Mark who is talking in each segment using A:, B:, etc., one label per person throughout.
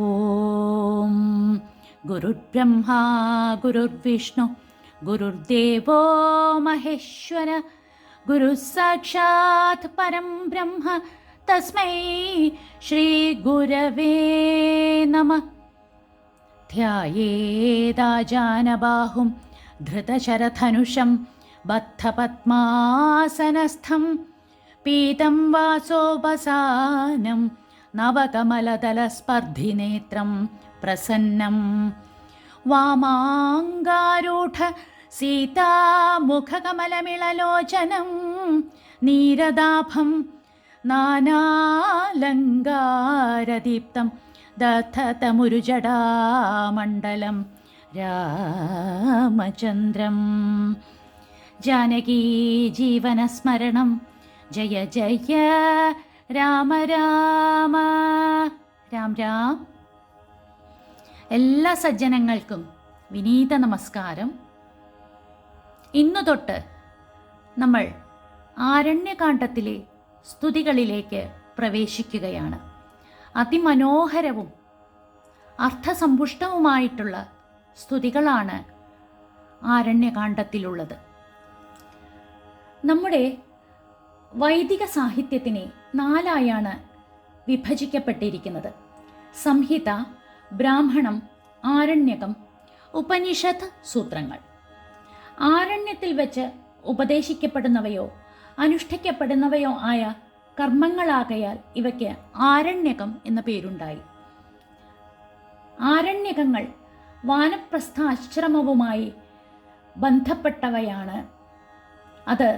A: ഓം ഗുരുർബ്രഹ്മാ ഗുരുർവിഷ്ണു ഗുരുർദേവോ മഹേശ്വര ഗുരുസാക്ഷാത് പരം ബ്രഹ്മ തസ്മൈ ശ്രീ ഗുരവേ നമഃ. ധ്യായേതാജാനബാഹും ധൃതശരധനുഷം ബദ്ധപദ്മാസനസ്ഥം പീതം വാസോപസാനം നവകമലദലസ്പർദ്ധിനേത്രം പ്രസന്നം വാമാങ്കാരൂഢ സീതാമുഖകമലമിളലോചനം നീരദാഭം നാനാലങ്കാരദീപ്തം ദധതമുരുജടാമണ്ഡലം രാമചന്ദ്രം. ജാനകീ ജീവനസ്മരണം ജയ ജയ രാമ രാമ. രാം രാം. എല്ലാ സജ്ജനങ്ങൾക്കും വിനീത നമസ്കാരം. ഇന്നു തൊട്ട് നമ്മൾ ആരണ്യകാണ്ഡത്തിലെ സ്തുതികളിലേക്ക് പ്രവേശിക്കുകയാണ്. അതിമനോഹരവും അർത്ഥസമ്പുഷ്ടവുമായിട്ടുള്ള സ്തുതികളാണ് ആരണ്യകാണ്ഡത്തിലുള്ളത്. നമ്മുടെ വൈദിക സാഹിത്യത്തിനെ 4ആയാണ് വിഭജിക്കപ്പെട്ടിരിക്കുന്നത്: സംഹിത, ബ്രാഹ്മണം, ആരണ്യകം, ഉപനിഷത്ത്, സൂത്രങ്ങൾ. ആരണ്യത്തിൽ വെച്ച് ഉപദേശിക്കപ്പെടുന്നവയോ അനുഷ്ഠിക്കപ്പെടുന്നവയോ ആയ കർമ്മങ്ങളാകയാൽ ഇവയ്ക്ക് ആരണ്യകം എന്ന പേരുണ്ടായി. ആരണ്യകങ്ങൾ വാനപ്രസ്ഥാശ്രമവുമായി ബന്ധപ്പെട്ടവയാണ്. അത്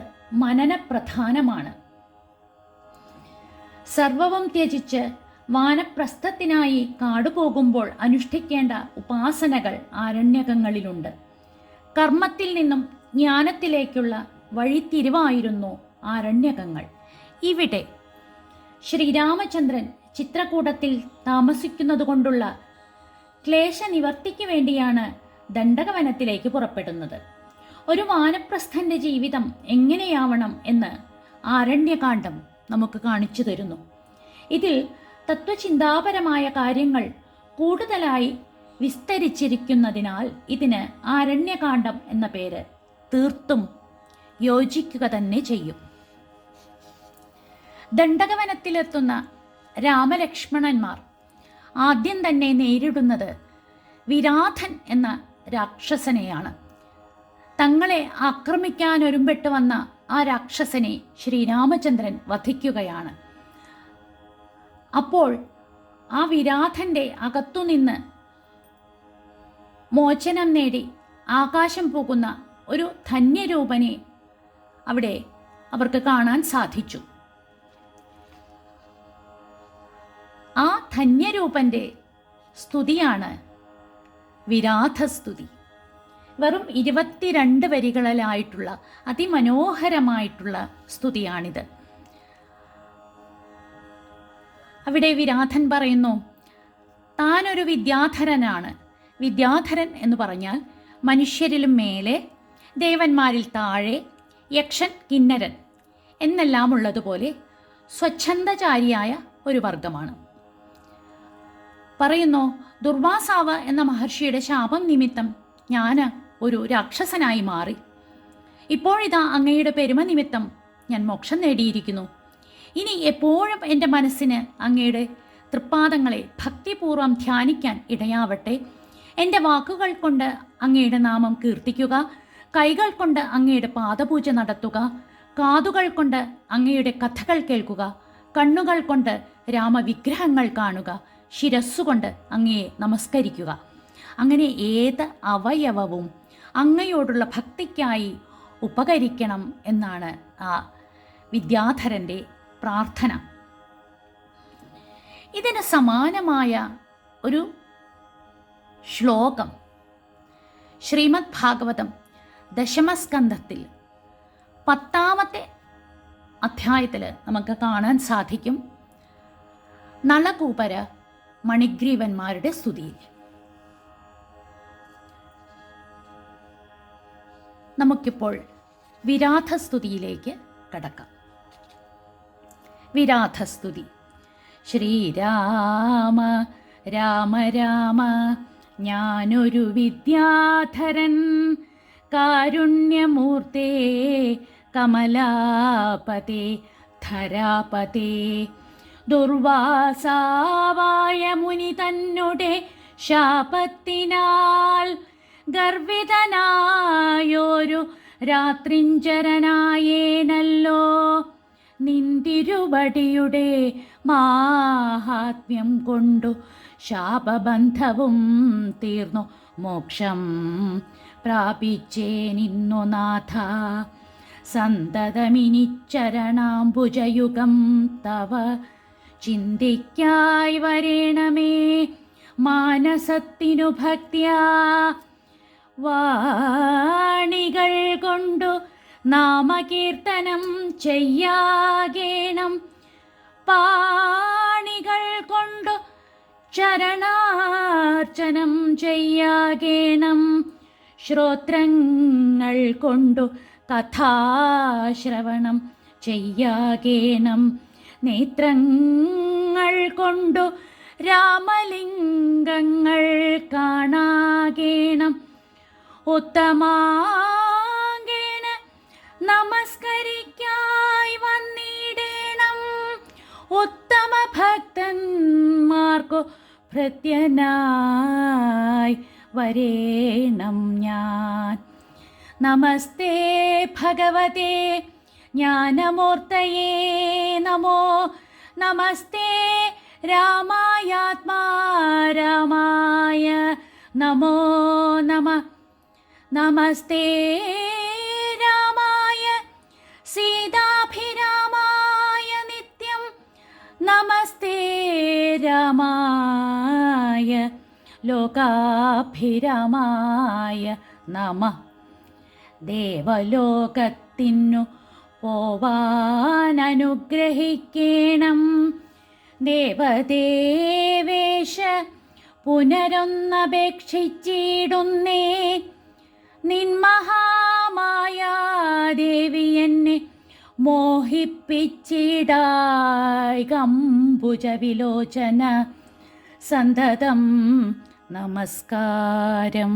A: മനനപ്രധാനമാണ്. സർവവും ത്യജിച്ച് വാനപ്രസ്ഥത്തിനായി കാടുപോകുമ്പോൾ അനുഷ്ഠിക്കേണ്ട ഉപാസനകൾ ആരണ്യകങ്ങളിലുണ്ട്. കർമ്മത്തിൽ നിന്നും ജ്ഞാനത്തിലേക്കുള്ള വഴിത്തിരിവായിരുന്നു ആരണ്യകങ്ങൾ. ഇവിടെ ശ്രീരാമചന്ദ്രൻ ചിത്രകൂടത്തിൽ താമസിക്കുന്നതുകൊണ്ടുള്ള ക്ലേശനിവർത്തിക്ക് വേണ്ടിയാണ് ദണ്ഡകവനത്തിലേക്ക് പുറപ്പെടുന്നത്. ഒരു വാനപ്രസ്ഥന്റെ ജീവിതം എങ്ങനെയാവണം എന്ന് ആരണ്യകാണ്ഡം നമുക്ക് കാണിച്ചു തരുന്നു. ഇതിൽ തത്വചിന്താപരമായ കാര്യങ്ങൾ കൂടുതലായി വിസ്തരിച്ചിരിക്കുന്നതിനാൽ ഇതിന് ആരണ്യകാണ്ഡം എന്ന പേര് തീർത്തും യോജിക്കുക തന്നെ ചെയ്യും. ദണ്ഡകവനത്തിലെത്തുന്ന രാമലക്ഷ്മണന്മാർ ആദ്യം തന്നെ നേരിടുന്നത് വിരാധൻ എന്ന രാക്ഷസനെയാണ്. തങ്ങളെ ആക്രമിക്കാൻ ഒരുമ്പെട്ട് വന്ന ആ രാക്ഷസനെ ശ്രീരാമചന്ദ്രൻ വധിക്കുകയാണ്. അപ്പോൾ ആ വിരാധന്റെ അകത്തുനിന്ന് മോചനം നേടി ആകാശം പോകുന്ന ഒരു ധന്യരൂപനെ അവിടെ അവർക്ക് കാണാൻ സാധിച്ചു. ആ ധന്യരൂപന്റെ സ്തുതിയാണ് വിരാധസ്തുതി. വെറും 22 വരികളിലായിട്ടുള്ള അതിമനോഹരമായിട്ടുള്ള സ്തുതിയാണിത്. അവിടെ വിരാധൻ പറയുന്നു, താനൊരു വിദ്യാധരനാണ്. വിദ്യാധരൻ എന്ന് പറഞ്ഞാൽ മനുഷ്യരിലും മേലെ, ദേവന്മാരിൽ താഴെ, യക്ഷൻ, കിന്നരൻ എന്നെല്ലാം ഉള്ളതുപോലെ സ്വച്ഛന്ദചാരിയായ ഒരു വർഗമാണ്. പറയുന്നു, ദുർവാസാവ് എന്ന മഹർഷിയുടെ ശാപം നിമിത്തം ഞാൻ ഒരു രാക്ഷസനായി മാറി. ഇപ്പോഴിതാ അങ്ങയുടെ പെരുമ നിമിത്തം ഞാൻ മോക്ഷം നേടിയിരിക്കുന്നു. ഇനി എപ്പോഴും എൻ്റെ മനസ്സിന് അങ്ങയുടെ തൃപ്പാദങ്ങളെ ഭക്തിപൂർവ്വം ധ്യാനിക്കാൻ ഇടയാവട്ടെ. എൻ്റെ വാക്കുകൾ കൊണ്ട് അങ്ങയുടെ നാമം കീർത്തിക്കുക, കൈകൾ കൊണ്ട് അങ്ങയുടെ പാദപൂജ നടത്തുക, കാതുകൾ കൊണ്ട് അങ്ങയുടെ കഥകൾ കേൾക്കുക, കണ്ണുകൾ കൊണ്ട് രാമവിഗ്രഹങ്ങൾ കാണുക, ശിരസ്സുകൊണ്ട് അങ്ങയെ നമസ്കരിക്കുക. അങ്ങനെ ഏത് അവയവവും അങ്ങയോടുള്ള ഭക്തിക്കായി ഉപകരിക്കണം എന്നാണ് ആ വിദ്യാധരൻ്റെ പ്രാർത്ഥന. ഇതിന് സമാനമായ ഒരു ശ്ലോകം ശ്രീമദ് ഭാഗവതം ദശമസ്കന്ധത്തിൽ 10ാമത്തെ അധ്യായത്തിൽ നമുക്ക് കാണാൻ സാധിക്കും. നളകൂപര മണിഗ്രീവന്മാരുടെ സ്തുതിയിൽ. നമുക്കിപ്പോൾ വിരാധസ്തുതിയിലേക്ക് കടക്കാം. വിരാധസ്തുതി. ശ്രീരാമ രാമ രാമ ഞാനൊരു വിദ്യാധരൻ, കാരുണ്യമൂർത്തേ കമലാപതേ ധരാപതേ. ദുർവാസാവായ മുനി തന്നെ ശാപത്തിനാൽ ഗർവിതനായൊരു രാത്രിഞ്ചരനായേനല്ലോ. നിന്തിരുവടിയുടെ മാഹാത്മ്യം കൊണ്ടു ശാപബന്ധവും തീർന്നു മോക്ഷം പ്രാപിച്ചേനിന്നു നാഥ. സന്തതമിനിച്ചരണാംബുജയുഗം തവ ചിന്തിക്കായി വരേണമേ മാനസത്തിനു ഭക്ത്യാ. വാണികൾ കൊണ്ടു നാമകീർത്തനം ചെയ്യാകേണം, പാണികൾ കൊണ്ടു ചരണാർച്ചനം ചെയ്യാകേണം. ശ്രോത്രങ്ങൾ കൊണ്ടു കഥാശ്രവണം ചെയ്യാകേണം. നേത്രങ്ങൾ കൊണ്ടു രാമലിംഗങ്ങൾ കാണാകേണം. ഉത്തമാങ്കേന നമസ്കരിക്കായി വന്നിടേണം. ഉത്തമ ഭക്തന്മാർക്കു ഭൃത്യനായി വരേണം ഞാൻ. നമസ്തേ ഭഗവതേ ജ്ഞാനമൂർത്തയേ നമോ. നമസ്തേ രാമായാത്മാ രാമായ നമോ നമഃ. നമസ്തേ രാമായ സീതാഭിരാമായ നിത്യം. നമസ്തേ രാമായ ലോകാഭിരാമായ നമഃ. ദേവലോകത്തിനു പോവാനനുഗ്രഹിക്കേണം. ദേവദേവേശ പുനരൊന്നപേക്ഷിച്ചിടുന്നേ. നിൻമഹാമായാദേവി എന്നെ മോഹിപ്പിച്ചിടായി കമ്പുജവിലോചന. സന്തതം നമസ്കാരം.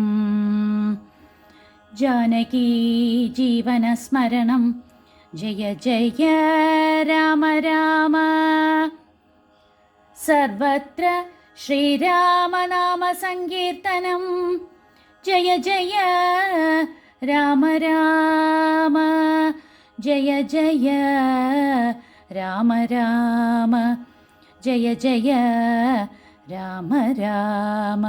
A: ജാനകീ ജീവനസ്മരണം. ജയ ജയ രാമ രാമ. സർവത്ര ശ്രീരാമനാമ സങ്കീർത്തനം. ജയ ജയ രാമ രാമ. ജയ ജയ രാമ രാമ. ജയ ജയ രാമ രാമ.